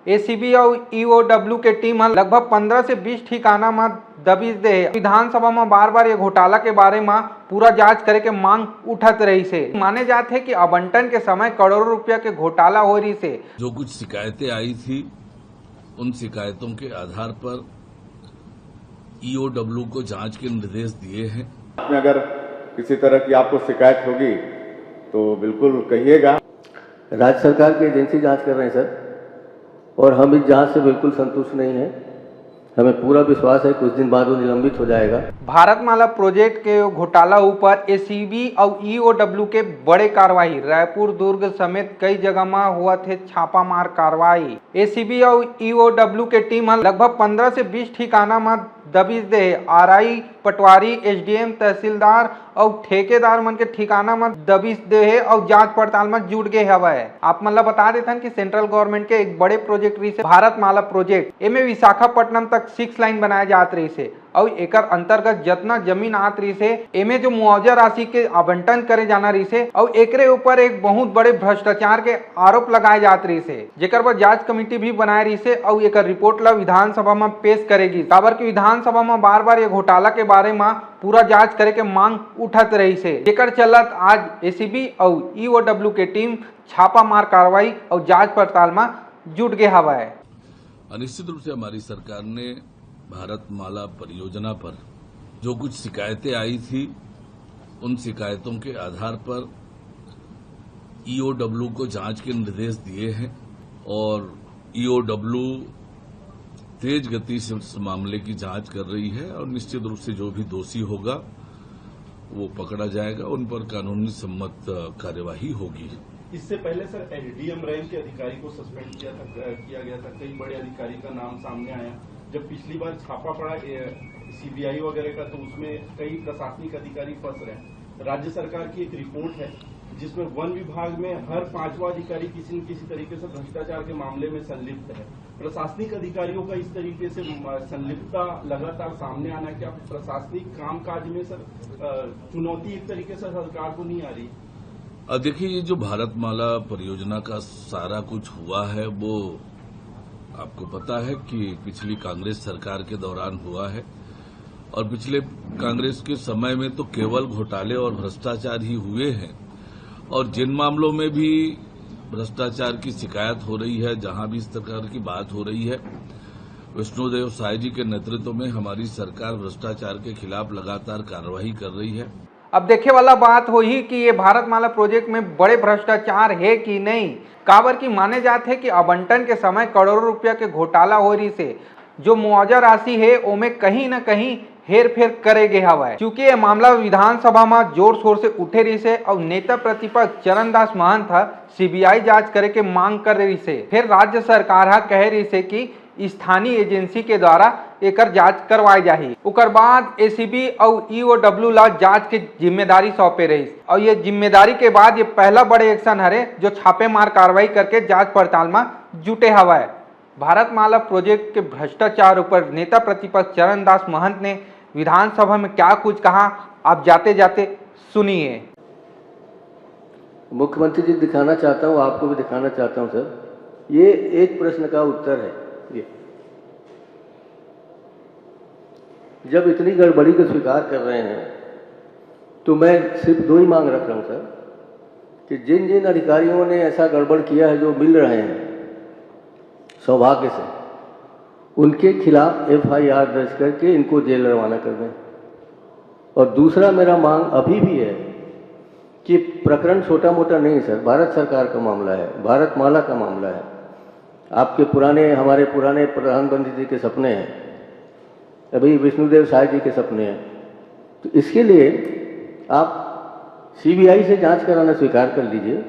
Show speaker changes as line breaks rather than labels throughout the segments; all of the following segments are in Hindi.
एसीबी और ईओडब्ल्यू के टीम लगभग 15 से 20 ठिकाना में दबिश दे विधानसभा में बार बार ये घोटाला के बारे में पूरा जांच करे के मांग उठत रही से। माने जाते है कि आवंटन के समय करोड़ों रुपया के घोटाला हो रही से।
जो कुछ शिकायतें आई थी उन शिकायतों के आधार पर ईओडब्ल्यू को जांच के निर्देश दिए हैं।
में अगर किसी तरह की आपको शिकायत होगी तो बिल्कुल कहिएगा।
राज्य सरकार की एजेंसी जांच कर रहे हैं सर, और हम इस जांच से बिल्कुल संतुष्ट नहीं हैं। हमें पूरा विश्वास है कुछ दिन बाद वो निलंबित हो जाएगा।
भारतमाला प्रोजेक्ट के घोटाला ऊपर एसीबी और ईओडब्ल्यू के बड़े कार्रवाई रायपुर दुर्ग समेत कई जगह में हुआ थे छापामार कार्रवाई। एसीबी और ईओडब्ल्यू के टीम लगभग 15 से 20 ठिकाना में दबिश दे आरआई पटवारी एसडीएम तहसीलदार और ठेकेदार मन के ठिकाना में दबिश दे है और जांच पड़ताल में जुट गए हवा है। आप मतलब बता देते हैं कि सेंट्रल गवर्नमेंट के एक बड़े प्रोजेक्ट रही से भारतमाला प्रोजेक्ट एमे विशाखापट्टनम तक 6 लाइन बनाया जात रही से और एकर अंतर्गत जितना जमीन आत रही से एमे जो मुआवजा राशि के आवंटन करे जाना रही से और एकरे ऊपर एक बहुत बड़े भ्रष्टाचार के आरोप लगाए जात रही से, जेकर पर जांच कमेटी भी बनाए रही से और एकर रिपोर्ट ला विधानसभा में पेश करेगी। काबर की विधानसभा में बार बार ये घोटाला के बारे में पूरा जांच करे के मांग उठत रही से, जेकर चलत आज एसीबी और ईओडब्ल्यू के टीम छापामार कार्रवाई और जांच पड़ताल में जुट गए हवा है।
निश्चित रूप से हमारी सरकार ने भारतमाला परियोजना पर जो कुछ शिकायतें आई थी उन शिकायतों के आधार पर ईओडब्ल्यू को जांच के निर्देश दिए हैं और ईओडब्ल्यू तेज गति से उस मामले की जांच कर रही है और निश्चित रूप से जो भी दोषी होगा वो पकड़ा जाएगा, उन पर कानूनी सम्मत कार्यवाही होगी।
इससे पहले सर एसडीएम रैंक के अधिकारी को सस्पेंड किया गया था। कई बड़े अधिकारी का नाम सामने आया। जब पिछली बार छापा पड़ा सीबीआई वगैरह का तो उसमें कई प्रशासनिक अधिकारी फंस रहे हैं। राज्य सरकार की एक रिपोर्ट है जिसमें वन विभाग में हर 5वां अधिकारी किसी न किसी तरीके से भ्रष्टाचार के मामले में संलिप्त है। प्रशासनिक अधिकारियों का इस तरीके से संलिप्तता लगातार सामने आना, क्या प्रशासनिक कामकाज में सर चुनौती एक तरीके से सरकार को नहीं आ रही?
देखिए, ये जो भारतमाला परियोजना का सारा कुछ हुआ है वो आपको पता है कि पिछली कांग्रेस सरकार के दौरान हुआ है और पिछले कांग्रेस के समय में तो केवल घोटाले और भ्रष्टाचार ही हुए हैं और जिन मामलों में भी भ्रष्टाचार की शिकायत हो रही है, जहां भी इस प्रकार की बात हो रही है, विष्णुदेव साय जी के नेतृत्व में हमारी सरकार भ्रष्टाचार के खिलाफ लगातार कार्रवाई कर रही है।
अब देखे वाला बात हो ही कि ये भारतमाला प्रोजेक्ट में बड़े भ्रष्टाचार है कि नहीं। काबर की माने जाते है कि आवंटन के समय करोड़ों रुपया के घोटाला हो रही से जो मुआवजा राशि है ओमे कहीं न कहीं हेर फेर करे गए हवा है। क्योंकि ये मामला विधानसभा में जोर शोर से उठे रही से और नेता प्रतिपक्ष चरणदास महंत सीबीआई जांच करे के मांग कर रही से। फिर राज्य सरकार कह रही से कि स्थानीय एजेंसी के द्वारा एकर जांच करवाई जाही। उकर बाद एसीबी और ईओडब्ल्यू ला जांच की जिम्मेदारी सौंपे रही और ये जिम्मेदारी के बाद ये पहला बड़े एक्शन हरे जो छापेमार कार्रवाई करके जांच पड़ताल में जुटे हवा है। भारतमाला प्रोजेक्ट के भ्रष्टाचार ऊपर नेता प्रतिपक्ष चरणदास महंत ने विधानसभा में क्या कुछ कहा, आप जाते जाते सुनिए।
मुख्यमंत्री जी दिखाना चाहता हूँ, आपको भी दिखाना चाहता हूँ सर। ये एक प्रश्न का उत्तर है। ये जब इतनी गड़बड़ी को स्वीकार कर रहे हैं तो मैं सिर्फ 2 ही मांग रख रहा हूं सर कि जिन जिन अधिकारियों ने ऐसा गड़बड़ किया है जो मिल रहे हैं सौभाग्य से, उनके खिलाफ एफआईआर दर्ज करके इनको जेल रवाना कर दें। और दूसरा मेरा मांग अभी भी है कि प्रकरण छोटा मोटा नहीं सर, भारत सरकार का मामला है, भारतमाला का मामला है। आपके हमारे पुराने प्रधानमंत्री जी के सपने हैं, अभी विष्णुदेव साय जी के सपने हैं। तो इसके लिए आप सीबीआई से जांच कराना स्वीकार कर लीजिए,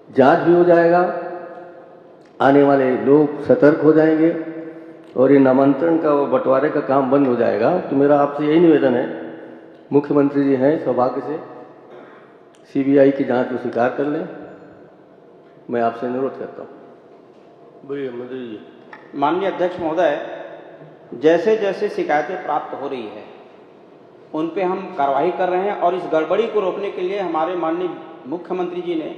जांच भी हो जाएगा, आने वाले लोग सतर्क हो जाएंगे और ये नामांतरण का और बंटवारे का काम बंद हो जाएगा। तो मेरा आपसे यही निवेदन है, मुख्यमंत्री जी हैं सौभाग्य से, सीबीआई की जांच को स्वीकार कर लें। मैं आपसे अनुरोध करता हूँ।
माननीय अध्यक्ष महोदय, जैसे जैसे शिकायतें प्राप्त हो रही है उन पे हम कार्रवाई कर रहे हैं और इस गड़बड़ी को रोकने के लिए हमारे माननीय मुख्यमंत्री जी ने,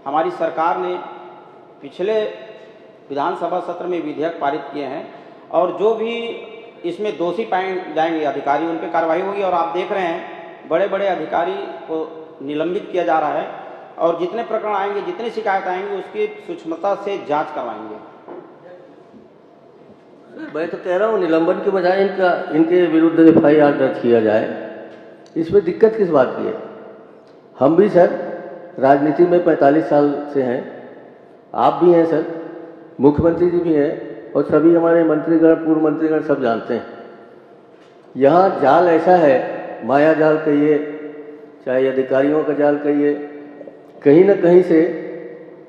हमारी सरकार ने पिछले विधानसभा सत्र में विधेयक पारित किए हैं और जो भी इसमें दोषी पाए जाएंगे अधिकारी उन पर कार्रवाई होगी। और आप देख रहे हैं बड़े बड़े अधिकारी को निलंबित किया जा रहा है और जितने प्रकरण आएंगे, जितनी शिकायत आएंगी, उसकी सूक्ष्मता से जांच करवाएंगे।
मैं तो कह रहा हूँ निलंबन के बजाय इनके विरुद्ध FIR दर्ज किया जाए। इसमें दिक्कत किस बात की है? हम भी सर राजनीति में 45 साल से हैं, आप भी हैं सर, मुख्यमंत्री जी भी हैं और सभी हमारे मंत्रीगण, पूर्व मंत्रीगण सब जानते हैं। यहाँ जाल ऐसा है, माया जाल कहिए, चाहे अधिकारियों का जाल कहिए, कहीं ना कहीं से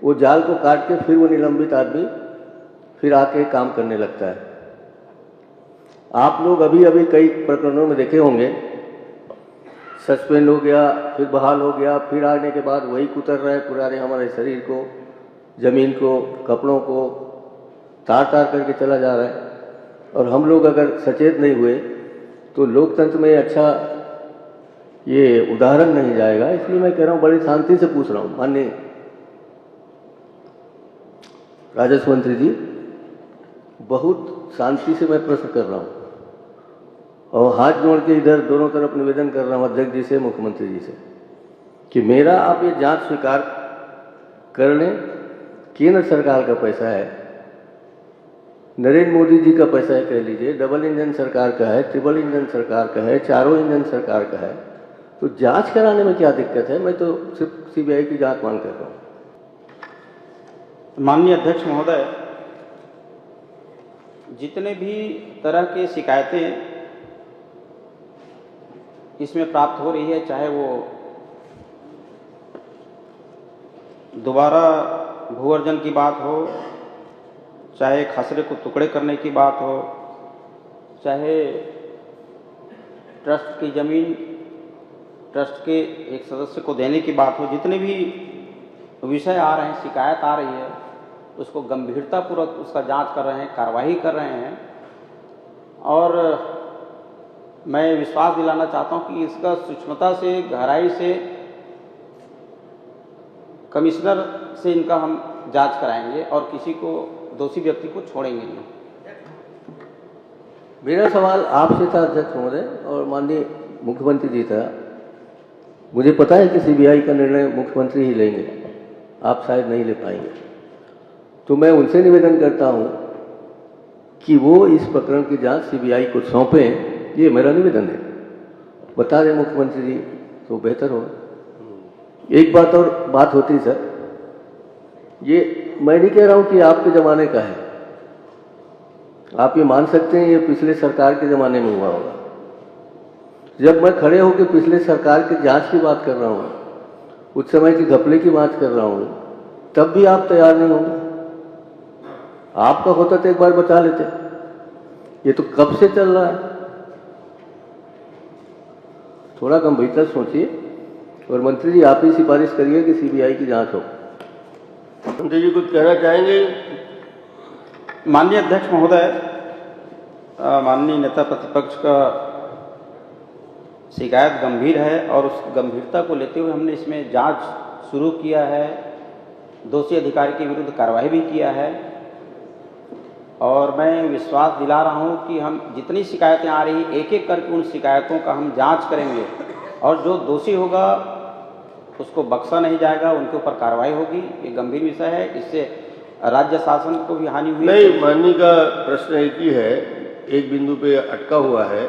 वो जाल को काट के फिर वो निलंबित आदमी फिर आके काम करने लगता है। आप लोग अभी अभी कई प्रकरणों में देखे होंगे, सस्पेंड हो गया, फिर बहाल हो गया, फिर आने के बाद वही कुतर रहे पुराने हमारे शरीर को, जमीन को, कपड़ों को तार तार करके चला जा रहा है। और हम लोग अगर सचेत नहीं हुए तो लोकतंत्र में अच्छा ये उदाहरण नहीं जाएगा। इसलिए मैं कह रहा हूँ, बड़ी शांति से पूछ रहा हूँ माननीय राजस्व मंत्री जी, बहुत शांति से मैं प्रश्न कर रहा हूँ और हाथ जोड़ के इधर दोनों तरफ निवेदन कर रहा हूँ अध्यक्ष जी से, मुख्यमंत्री जी से, कि मेरा आप ये जांच स्वीकार कर लें। केंद्र सरकार का पैसा है, नरेंद्र मोदी जी का पैसा है, कह लीजिए, डबल इंजन सरकार का है, ट्रिपल इंजन सरकार का है, चारों इंजन सरकार का है, तो जांच कराने में क्या दिक्कत है? मैं तो सिर्फ CBI की जांच मांग कर रहा हूँ।
माननीय अध्यक्ष महोदय, जितने भी तरह के शिकायतें इसमें प्राप्त हो रही है, चाहे वो दोबारा भूअर्जन की बात हो, चाहे खसरे को टुकड़े करने की बात हो, चाहे ट्रस्ट की जमीन ट्रस्ट के एक सदस्य को देने की बात हो, जितने भी विषय आ रहे हैं, शिकायत आ रही है, उसको गंभीरतापूर्वक उसका जांच कर रहे हैं, कार्रवाई कर रहे हैं। और मैं विश्वास दिलाना चाहता हूं कि इसका सूक्ष्मता से, गहराई से, कमिश्नर से इनका हम जांच कराएंगे और किसी को, दोषी व्यक्ति को छोड़ेंगे नहीं।
मेरा सवाल आपसे था अध्यक्ष महोदय और माननीय मुख्यमंत्री जी था। मुझे पता है कि CBI का निर्णय मुख्यमंत्री ही लेंगे, आप शायद नहीं ले पाएंगे, तो मैं उनसे निवेदन करता हूं कि वो इस प्रकरण की जांच CBI को सौंपें। ये मेरा निवेदन है, बता दें मुख्यमंत्री जी तो बेहतर होगा। एक बात और बात होती सर, ये मैं नहीं कह रहा हूं कि आपके ज़माने का है, आप ये मान सकते हैं ये पिछले सरकार के ज़माने में हुआ होगा। जब मैं खड़े होकर पिछले सरकार की जांच की बात कर रहा हूं, उस समय के घपले की बात कर रहा हूं, तब भी आप तैयार नहीं होंगे। आपका होता तो एक बार बता लेते। ये तो कब से चल रहा है, थोड़ा गंभीरता सोचिए और मंत्री जी आप ही सिफारिश करिए कि CBI की जांच हो। मंत्री जी कुछ कहना चाहेंगे?
माननीय अध्यक्ष महोदय, माननीय नेता प्रतिपक्ष का शिकायत गंभीर है और उस गंभीरता को लेते हुए हमने इसमें जांच शुरू किया है, दोषी अधिकारी के विरुद्ध कार्रवाई भी किया है और मैं विश्वास दिला रहा हूं कि हम जितनी शिकायतें आ रही, एक एक करके उन शिकायतों का हम जांच करेंगे और जो दोषी होगा उसको बख्शा नहीं जाएगा, उनके ऊपर कार्रवाई होगी। ये गंभीर विषय है, इससे राज्य शासन को भी हानि हुई।
नहीं, माननीय का प्रश्न एक ही है, एक बिंदु पे अटका हुआ है,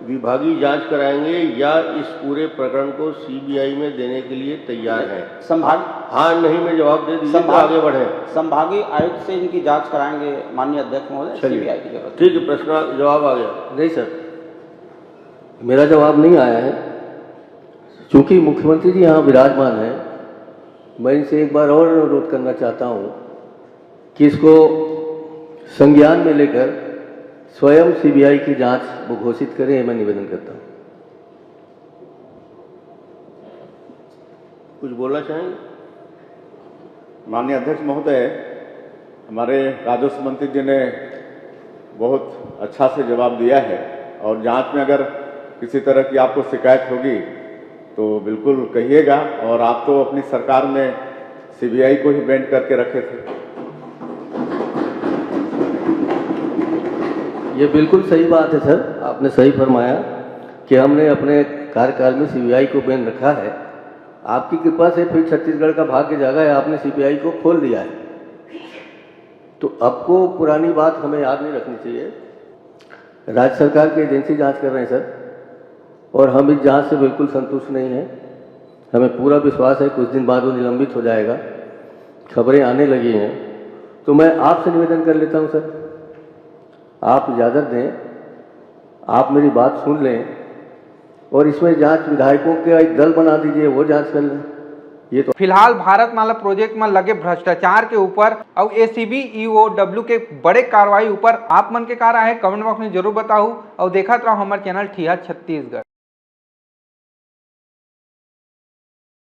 विभागीय जांच कराएंगे या इस पूरे प्रकरण को CBI में देने के लिए तैयार हैं? हाँ नहीं में जवाब दे दीजिए तो आगे बढ़े।
संभागीय आयुक्त से इनकी जांच कराएंगे माननीय अध्यक्ष महोदय, CBI की जरूरत।
ठीक है, प्रश्न जवाब आ गया? नहीं सर, मेरा जवाब नहीं आया है, चूंकि मुख्यमंत्री जी यहाँ विराजमान है। मैं इनसे एक बार और अनुरोध करना चाहता हूँ कि इसको संज्ञान में लेकर स्वयं CBI की जांच वो घोषित करें, मैं निवेदन करता हूं। कुछ बोलना चाहेंगे?
माननीय अध्यक्ष महोदय, हमारे राजस्व मंत्री जी ने बहुत अच्छा से जवाब दिया है और जांच में अगर किसी तरह की आपको शिकायत होगी तो बिल्कुल कहिएगा। और आप तो अपनी सरकार में CBI को ही बैंड करके रखे थे।
ये बिल्कुल सही बात है सर, आपने सही फरमाया कि हमने अपने कार्यकाल में सीबीआई को बैन रखा है। आपकी कृपा से फिर छत्तीसगढ़ का भाग्य जागा है, आपने सीबीआई को खोल दिया है। तो आपको पुरानी बात हमें याद नहीं रखनी चाहिए। राज्य सरकार की एजेंसी जांच कर रहे हैं सर, और हम इस जांच से बिल्कुल संतुष्ट नहीं हैं। हमें पूरा विश्वास है कुछ दिन बाद वो निलंबित हो जाएगा। खबरें आने लगी हैं, तो मैं आपसे निवेदन कर लेता हूं सर, आप इजाज़त दें, आप मेरी बात सुन लें और इसमें जांच विधायकों का एक दल बना दीजिए, वो जांच कर लें। ये तो
फिलहाल भारतमाला प्रोजेक्ट में लगे भ्रष्टाचार के ऊपर और एसीबी ईओडब्ल्यू के बड़े कार्रवाई ऊपर आप मन के का राय है कमेंट बॉक्स में जरूर बताओ और देखत रहो हमारे चैनल ठिया छत्तीसगढ़।